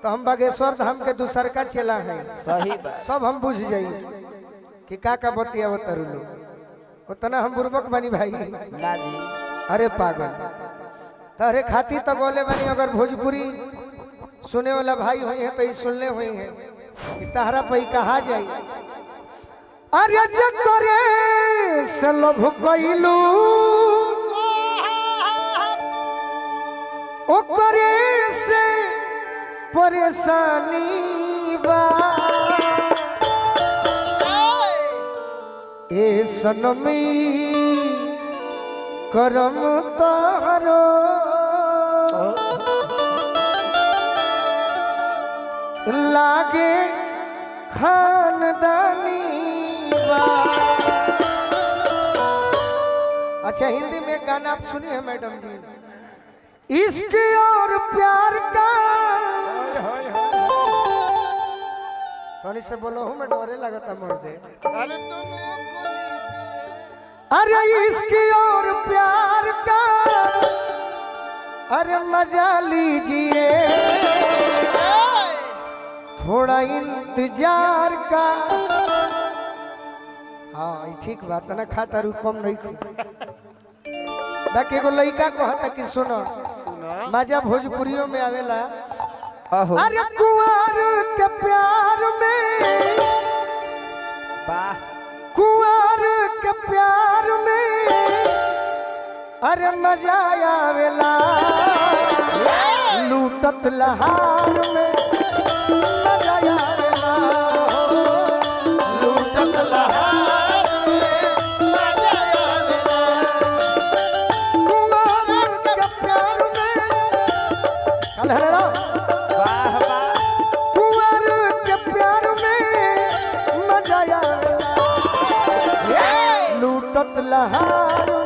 तो हम बागेश्वर धाम के दूसर का चेला है। सही बात। सब हम बुझ जाई कि का बतिया उतरलो उतना हम बुर्बक बनी भाई ना जी। अरे पागल तारे खाती तो बोले बनी अगर भोजपुरी सुने वाला भाई हुई है तो ये सुनने हुई है कि तारा पे कहा जाई अरे जकरे से लभ कइलू ओकरे से परेशानी बा ए सनमी करम तारो लागे खानदानी बा। अच्छा हिंदी में गाना आप सुनिए मैडम जी। इश्क और प्यार का तो से बोलो हूँ मैं डोरे लगता मोर दे। अरे इश्क और प्यार का अरे मजा लीजिए थोड़ा इंतजार का। हाँ ठीक बात ना खाता रू कम नहीं खू बाकी एगो लड़का कहता कि सुनो मजा भोजपुरियों में आवेला। अरे कुंवर के प्यार में वाह कुंवर के प्यार में अरे मजा आवेला लूटत लहार में मजा आवेला लूटत लहार में मजा आवेला कुंवर के प्यार में चल हेलो वाह वाह कुंवर के प्यार में मजा आवेला लूटत लहार में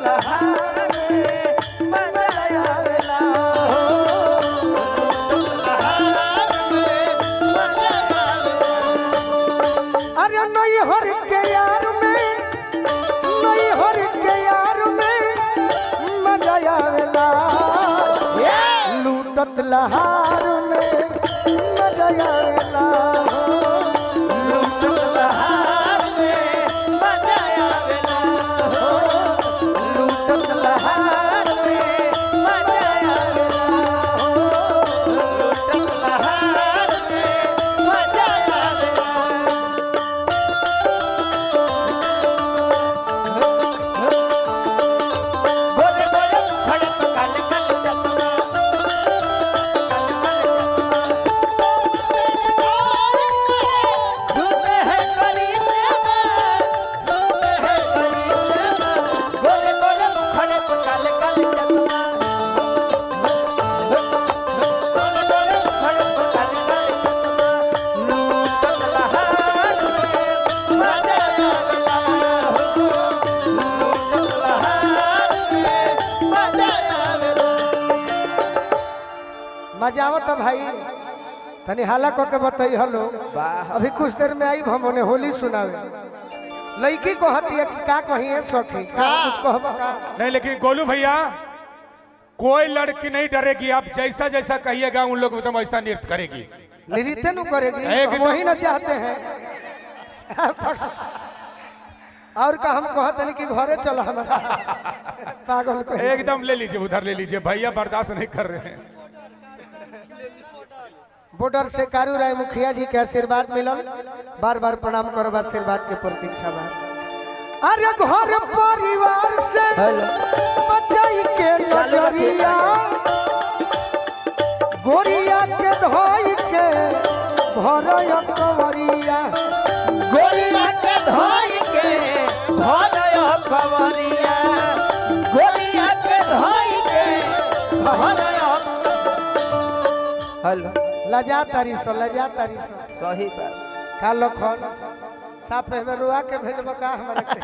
लहार में मजा आवेला लूटत लहार में मजा आवेला लूटत लहार में मजा आवेला लूटत लहार में मजा आवेला। गोरे गोरे खड़क काले काले चश्मा मजा आवत भाई तनी हाला को के बताई हलो। अभी कुछ देर में आई हम उन्हें होली सुनावे लड़की को हती है कि का कही है सखी का कुछ कहबा का नहीं लेकिन गोलू भैया कोई लड़की नहीं डरेगी आप जैसा जैसा कहिएगा उन लोग एकदम ऐसा नृत्य करेगी नृत्य नु करेगी एकदम। वही ना चाहते हैं और का हम कहते नहीं कि घरे चलो हमारा पागल को एकदम ले लीजिए उधर ले लीजिए भैया बर्दाश्त नहीं कर रहे हैं। बॉर्डर से कारू राय मुखिया जी के आशीर्वाद मिलल बार बार प्रणाम करब आशीर्वाद के प्रतीक्षा बा। अरे घर परिवार से बचाई के नजरिया गोरिया के धोई के भरय कवरिया गोरिया के धोई के भरय कवरिया गोरिया के धोई के भरय हेलो लजा तारी सो सही बात का लखन साफ में रुआ के भेजब का हमरा के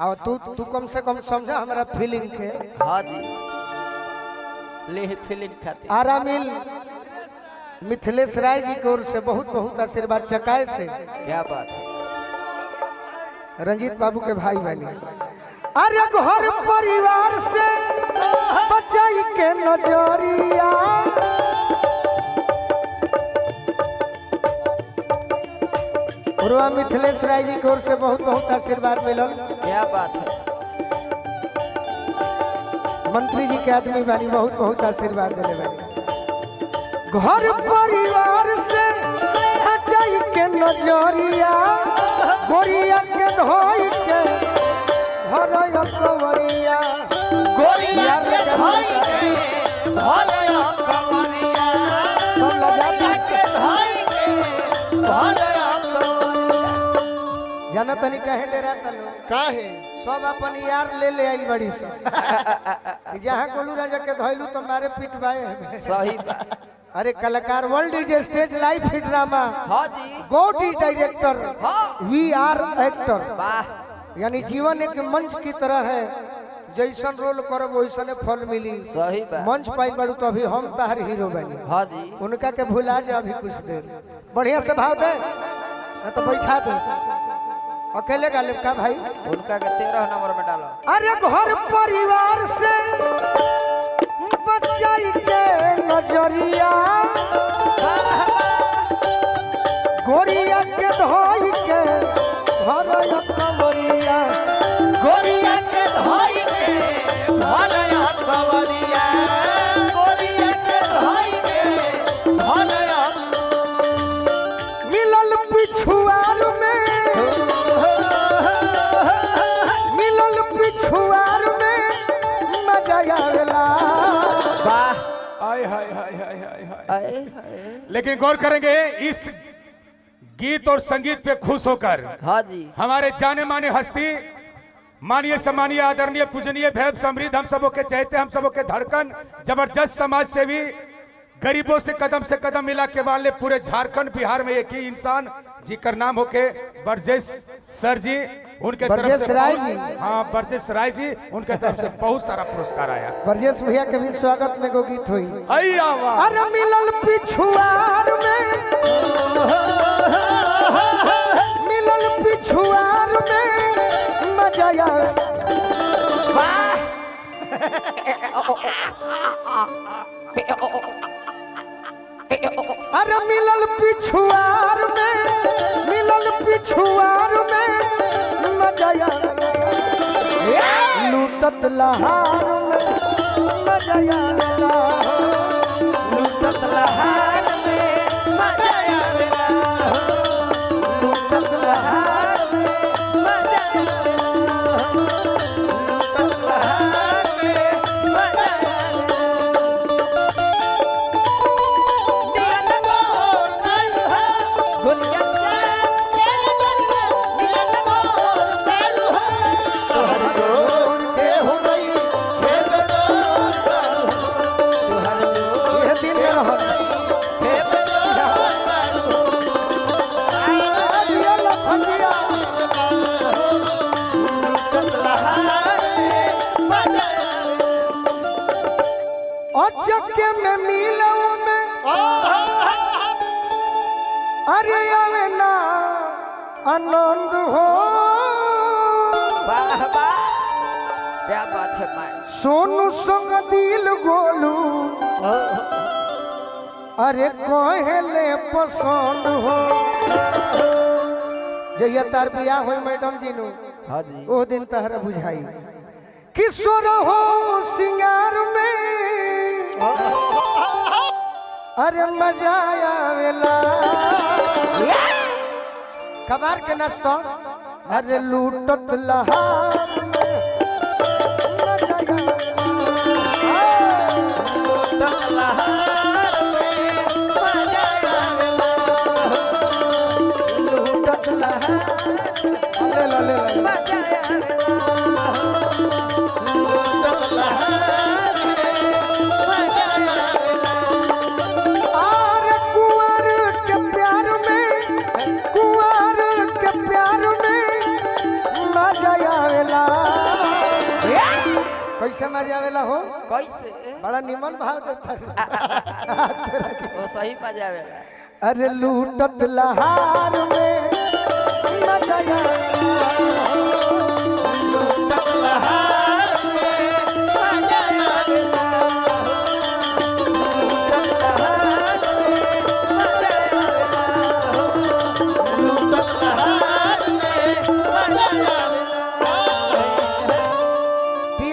आओ तू कम से कम समझा हमारा फीलिंग के। हाँ जी ले फीलिंग खाते आरामिल मिथिलेश राय जी की ओर से बहुत बहुत आशीर्वाद चकाए से क्या बात है। रंजीत बाबू के भाई बनी। अरे घर परिवार से बचाई के नजरिया पूर्वा मिथिलेश राय जी की ओर से बहुत बहुत आशीर्वाद मिलल। क्या बात है। मंत्री जी के आदमी बानी बहुत बहुत आशीर्वाद दिले बानी। घर परिवार से बचाई के नजरिया गोरिया के धोई के भरया कवरिया गोरिया के धोई के भरया कवरिया सब लजा के धोई के भरया जाना तनी कहे डेरा तलो काहे सब अपन यार ले ले आई बड़ी सब जहाँ गोलू राजा के धोइलू तो मारे पिटवाए। सही बात। अरे कलाकार world is stage live hit drama हाँ जी। गॉड इज डायरेक्टर हाँ। We are actor. वाह। यानी जीवन एक मंच की तरह है, जैसन रोल करब वैसने फल मिली। सही बात। मंच पाइल बाड़ू तो अभी हम तार हीरो बनी। हाँ जी। उनका के भुला जा अभी कुछ देर बढ़िया से भाव दे ना तो बैठा दे अकेले गालिब का भाई। उनका के 13 नंबर में डालो। अरे घर परिवार से बचाई के नजरिया गोरिया के धोई के भरया कवरिया गोरिया के धोई के भरया कवरिया गोरिया के धोई के भरया मिलल पिछुआर में मिलल पिछुआर में मजा आवेला। वाह। आय हाय हाय हाय हाय हाय। आए हाय। लेकिन गौर करेंगे इस गीत और संगीत पे खुश होकर हाँ जी। हमारे जाने माने हस्ती माननीय सम्मानीय आदरणीय पूजनीय भैव समृद्ध हम सबों के चहते हम सबों के धड़कन जबरदस्त समाज सेवी गरीबों से कदम मिला के वाले पूरे झारखंड बिहार में एक ही इंसान जिकर नाम होके बरजेश सर जी उनके तरफ बरजेश से राय जी। हाँ बरजेश राय जी उनके तरफ से बहुत सारा पुरस्कार आया। बरजेश भैया के भी स्वागत में गो गीत हुई। अय्या वाह। अरे मिलल पिछुआर में मिलल पिछुआर में मजा आवे। अरे मिलल पिछुआर में मजा आवे। लूटत लहार में मजा आवेला। लूटत लहार में मजा आवेला लूटत लहार में मजा आवेला लूटत लहार में मजा आवेला मिलन मोर कालुहा गुलिया के गुलिया मिलन मोर कालुहा तोहर जोड़ के हो गई हे बेदोर तोहर जोड़ यह दिन में रहल। हे बेदोर आजिया लखनिया लूटत लहार में मजा अचके में मिलो में अरे आवे ना आनंद हो। वाह वाह क्या बात है माय सोनू संग दिल गोलू अरे कहले पसंद हो। जहिया तार बियाह हो मैडम जी नु हाँ जी ओ दिन तहरा बुझाई किशोर हो सिंगार में अरे मजा आवेला। कबार के नाश्ता अरे लूटत लहार में मजा आवेला। लूटत लहार में मजा आवेला लूटत लहार ले ले मजा आवेला लूटत लहार में मजा आवेला आर कुंवर के प्यार में मजा आवेला। कैसे मजा आवेला हो कैसे बड़ा निमन भाव देता वो सही मजा आवेला अरे लूटत लहार में मजा